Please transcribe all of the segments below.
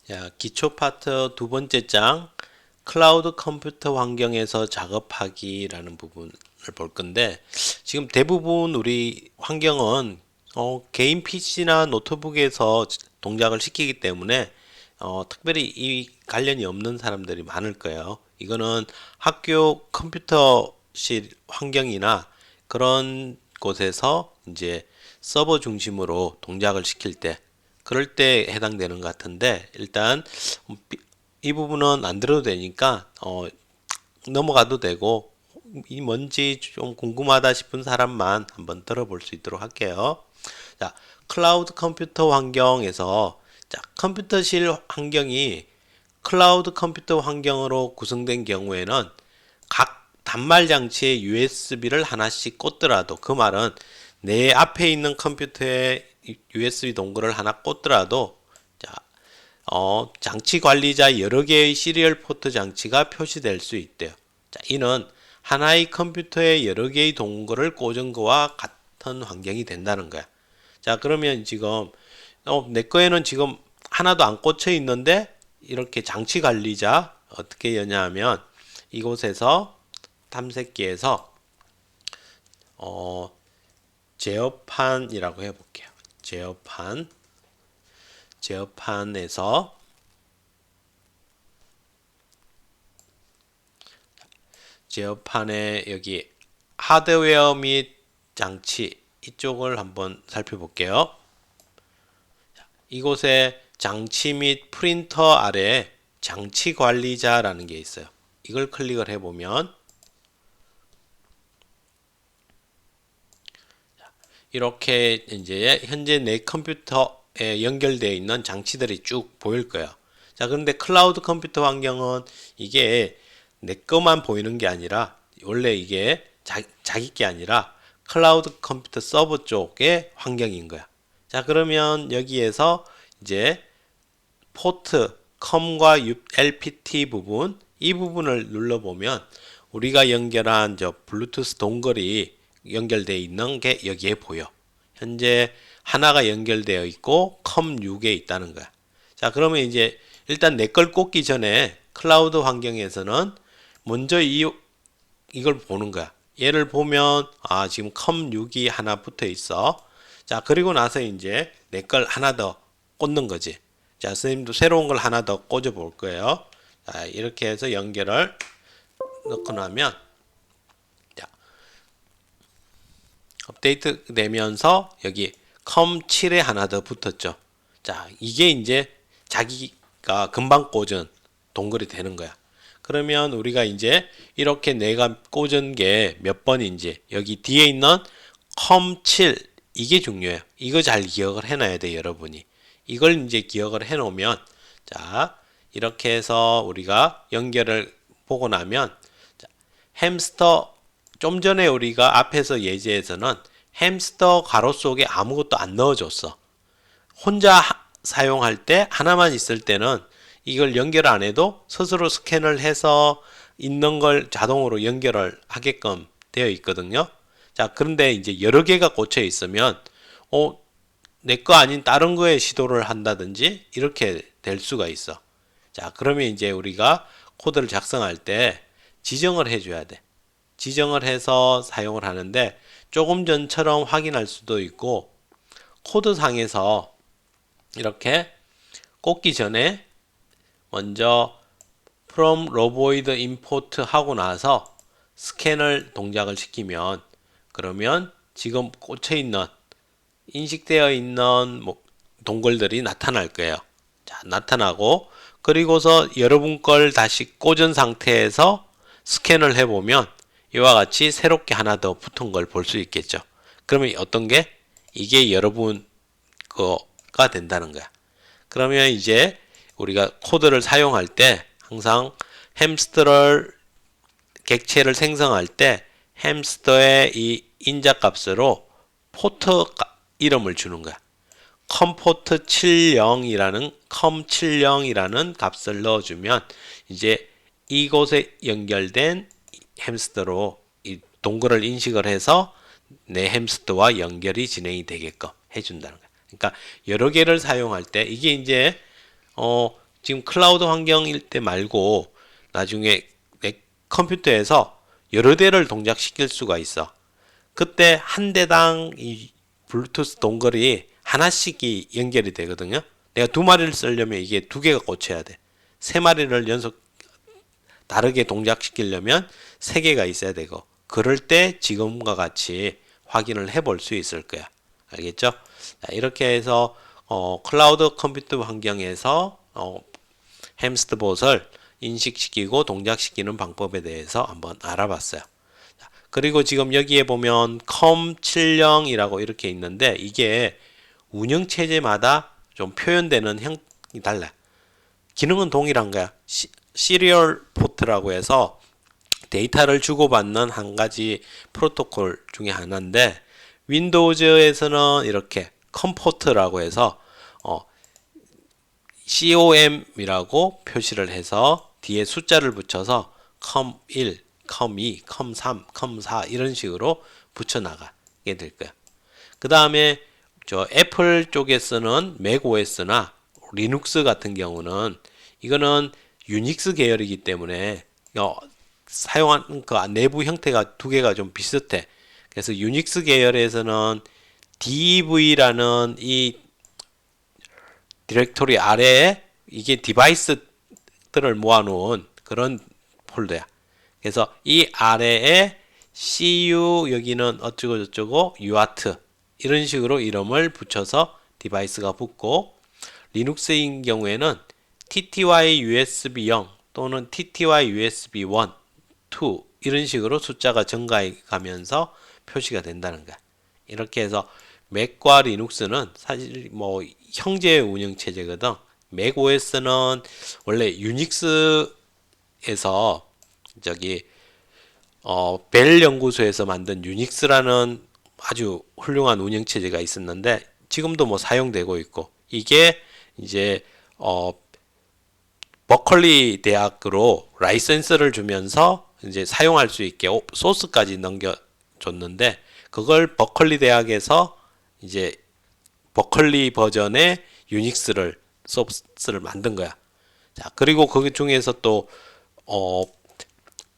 자, 기초 파트 두 번째 장 클라우드 컴퓨터 환경에서 작업하기라는 부분을 볼 건데 지금 대부분 우리 환경은 개인 PC나 노트북에서 동작을 시키기 때문에 특별히 이 관련이 없는 사람들이 많을 거예요. 이거는 학교 컴퓨터실 환경이나 그런 곳에서 이제 서버 중심으로 동작을 시킬 때 그럴 때 해당되는 것 같은데 일단 이 부분은 안 들어도 되니까 넘어가도 되고 이 뭔지 좀 궁금하다 싶은 사람만 한번 들어볼 수 있도록 할게요. 자, 클라우드 컴퓨터 환경에서 자, 컴퓨터실 환경이 클라우드 컴퓨터 환경으로 구성된 경우에는 각 단말 장치에 USB를 하나씩 꽂더라도 그 말은 내 앞에 있는 컴퓨터에 USB 동글을 하나 꽂더라도 자, 장치 관리자 여러 개의 시리얼 포트 장치가 표시될 수 있대요. 자, 이는 하나의 컴퓨터에 여러 개의 동글을 꽂은 거와 같은 환경이 된다는 거야. 자, 그러면 지금 내 거에는 지금 하나도 안 꽂혀 있는데 이렇게 장치 관리자 어떻게 여냐 하면 이곳에서 탐색기에서 어, 제어판이라고 해볼게요. 제어판에서 제어판에 여기 하드웨어 및 장치 이쪽을 한번 살펴볼게요. 이곳에 장치 및 프린터 아래에 장치 관리자라는 게 있어요. 이걸 클릭을 해보면 이렇게 이제 현재 내 컴퓨터에 연결되어 있는 장치들이 쭉 보일 거예요. 자, 그런데 클라우드 컴퓨터 환경은 이게 내 것만 보이는 게 아니라 원래 이게 자기 게 아니라 클라우드 컴퓨터 서버 쪽의 환경인 거야. 자, 그러면 여기에서 이제 포트 컴과 LPT 부분 이 부분을 눌러보면 우리가 연결한 저 블루투스 동글이 연결되어 있는 게 여기에 보여. 현재 하나가 연결되어 있고 컴 6에 있다는 거야. 자, 그러면 이제 일단 내 걸 꽂기 전에 클라우드 환경에서는 먼저 이걸 보는 거야. 얘를 보면 지금 컴 6이 하나 붙어 있어. 자, 그리고 나서 이제 내 걸 하나 더 꽂는 거지. 자, 선생님도 새로운 걸 하나 더 꽂아 볼 거예요. 자, 이렇게 해서 연결을 넣고 나면 자, 업데이트 되면서 여기 컴7에 하나 더 붙었죠. 자, 이게 이제 자기가 금방 꽂은 동글이 되는 거야. 그러면 우리가 이제 이렇게 내가 꽂은 게 몇 번인지 여기 뒤에 있는 컴7 이게 중요해요. 이거 잘 기억을 해놔야 돼, 여러분이. 이걸 이제 기억을 해 놓으면 자, 이렇게 해서 우리가 연결을 보고 나면 자, 햄스터 좀 전에 우리가 앞에서 예제에서는 햄스터 가로 속에 아무것도 안 넣어줬어. 혼자 사용할 때 하나만 있을 때는 이걸 연결 안 해도 스스로 스캔을 해서 있는 걸 자동으로 연결을 하게끔 되어 있거든요. 자, 그런데 이제 여러 개가 꽂혀 있으면 내 거 아닌 다른 거에 시도를 한다든지 이렇게 될 수가 있어. 자, 그러면 이제 우리가 코드를 작성할 때 지정을 해줘야 돼. 지정을 해서 사용을 하는데 조금 전처럼 확인할 수도 있고 코드상에서 이렇게 꽂기 전에 먼저 from roboid import 하고 나서 스캔을 동작을 시키면 그러면 지금 꽂혀 있는 인식되어 있는 동글들이 나타날 거예요. 자, 나타나고 그리고서 여러분 걸 다시 꽂은 상태에서 스캔을 해보면 이와 같이 새롭게 하나 더 붙은 걸 볼 수 있겠죠. 그러면 어떤 게 이게 여러분 거가 된다는 거야. 그러면 이제 우리가 코드를 사용할 때 항상 햄스터를 객체를 생성할 때 햄스터의 이 인자값으로 포트 이름을 주는 거야. 컴포트 70이라는 컴70이라는 값을 넣어주면 이제 이곳에 연결된 햄스터로 이 동글을 인식을 해서 내 햄스터와 연결이 진행이 되게끔 해준다는 거야. 그러니까 여러 개를 사용할 때 이게 이제 지금 클라우드 환경일 때 말고 나중에 내 컴퓨터에서 여러 대를 동작시킬 수가 있어. 그때 한 대당 이 블루투스 동글이 하나씩이 연결이 되거든요. 내가 두 마리를 쓰려면 이게 두 개가 꽂혀야 돼. 세 마리를 연속 다르게 동작시키려면 세 개가 있어야 되고, 그럴 때 지금과 같이 확인을 해볼 수 있을 거야. 알겠죠? 자, 이렇게 해서 클라우드 컴퓨터 환경에서 햄스터봇을 인식시키고 동작시키는 방법에 대해서 한번 알아봤어요. 자, 그리고 지금 여기에 보면 컴70이라고 이렇게 있는데 이게 운영체제마다 좀 표현되는 형이 달라. 기능은 동일한 거야. 시리얼 포트라고 해서 데이터를 주고받는 한 가지 프로토콜 중에 하나인데, 윈도우즈에서는 이렇게 컴포트라고 해서 COM이라고 표시를 해서 뒤에 숫자를 붙여서 컴1, 컴2, 컴3, 컴4 이런 식으로 붙여나가게 될 거야. 그 다음에 저 애플 쪽에서는 맥OS나 리눅스 같은 경우는 이거는 유닉스 계열이기 때문에 사용하는 그 내부 형태가 두 개가 좀 비슷해. 그래서 유닉스 계열에서는 DV라는 이 디렉토리 아래에 이게 디바이스들을 모아놓은 그런 폴더야. 그래서 이 아래에 CU 여기는 어쩌고 저쩌고 UART 이런 식으로 이름을 붙여서 디바이스가 붙고, 리눅스인 경우에는 TTY USB 0 또는 TTY USB 1, 2 이런 식으로 숫자가 증가해 가면서 표시가 된다는 거야. 이렇게 해서 맥과 리눅스는 사실 뭐 형제 운영 체제거든. 맥OS는 원래 유닉스에서 저기 벨 연구소에서 만든 유닉스라는 아주 훌륭한 운영 체제가 있었는데 지금도 뭐 사용되고 있고, 이게 이제 버클리 대학으로 라이센스를 주면서 이제 사용할 수 있게 소스까지 넘겨줬는데, 그걸 버클리 대학에서 이제 버클리 버전의 유닉스를 소스를 만든 거야. 자, 그리고 그 중에서 또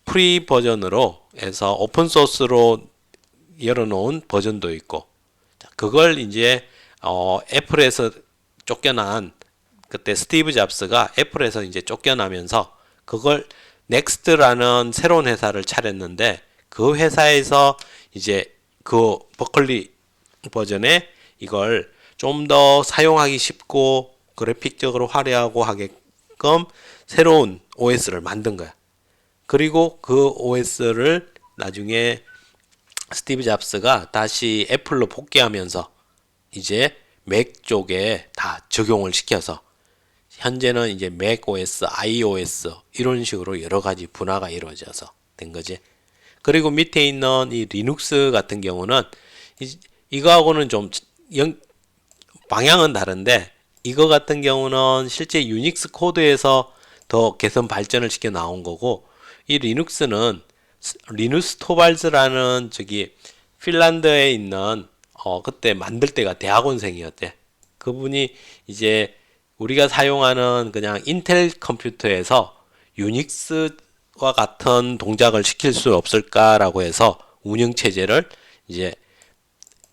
프리 버전으로 해서 오픈 소스로 열어놓은 버전도 있고, 자, 그걸 이제 애플에서 쫓겨난 그때 스티브 잡스가 애플에서 이제 쫓겨나면서 그걸 넥스트라는 새로운 회사를 차렸는데, 그 회사에서 이제 그 버클리 버전에 이걸 좀 더 사용하기 쉽고 그래픽적으로 화려하고 하게끔 새로운 OS를 만든 거야. 그리고 그 OS를 나중에 스티브 잡스가 다시 애플로 복귀하면서 이제 맥 쪽에 다 적용을 시켜서 현재는 이제 맥OS, iOS 이런 식으로 여러 가지 분화가 이루어져서 된 거지. 그리고 밑에 있는 이 리눅스 같은 경우는 이거하고는 좀 방향은 다른데, 이거 같은 경우는 실제 유닉스 코드에서 더 개선 발전을 시켜 나온 거고, 이 리눅스는 리누스 토발즈라는 저기 핀란드에 있는 그때 만들 때가 대학원생이었대. 그분이 이제 우리가 사용하는 그냥 인텔 컴퓨터에서 유닉스와 같은 동작을 시킬 수 없을까라고 해서 운영 체제를 이제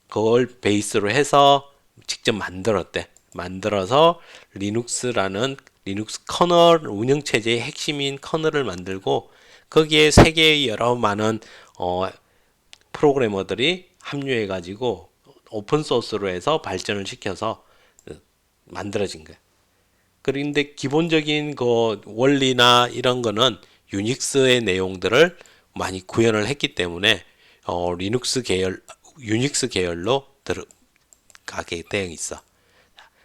그걸 베이스로 해서 직접 만들었대. 만들어서 리눅스라는 리눅스 커널 운영 체제의 핵심인 커널을 만들고, 거기에 세계의 여러 많은 프로그래머들이 합류해 가지고 오픈 소스로 해서 발전을 시켜서 만들어진 거야. 그런데 기본적인 그 원리나 이런 거는 유닉스의 내용들을 많이 구현을 했기 때문에 리눅스 계열, 유닉스 계열로 들어가게 되어 있어.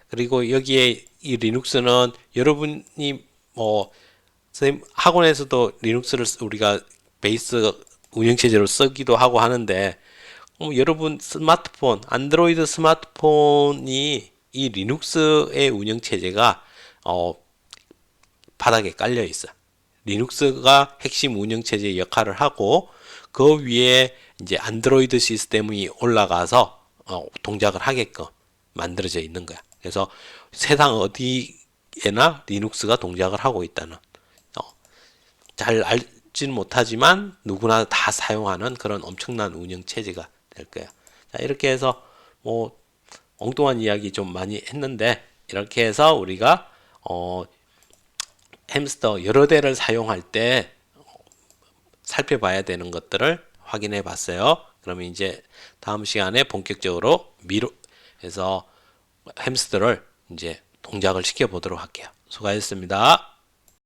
그리고 여기에 이 리눅스는 여러분이 뭐 선생님 학원에서도 리눅스를 우리가 베이스 운영체제로 쓰기도 하고 하는데, 여러분 스마트폰, 안드로이드 스마트폰이 이 리눅스의 운영체제가 바닥에 깔려 있어. 리눅스가 핵심 운영체제의 역할을 하고, 그 위에 이제 안드로이드 시스템이 올라가서 동작을 하게끔 만들어져 있는 거야. 그래서 세상 어디 맥에나 리눅스가 동작을 하고 있다는 잘 알지는 못하지만 누구나 다 사용하는 그런 엄청난 운영 체제가 될 거예요. 자, 이렇게 해서 뭐 엉뚱한 이야기 좀 많이 했는데 이렇게 해서 우리가 햄스터 여러 대를 사용할 때 살펴봐야 되는 것들을 확인해 봤어요. 그러면 이제 다음 시간에 본격적으로 미로 해서 햄스터를 이제 동작을 시켜 보도록 할게요. 수고하셨습니다.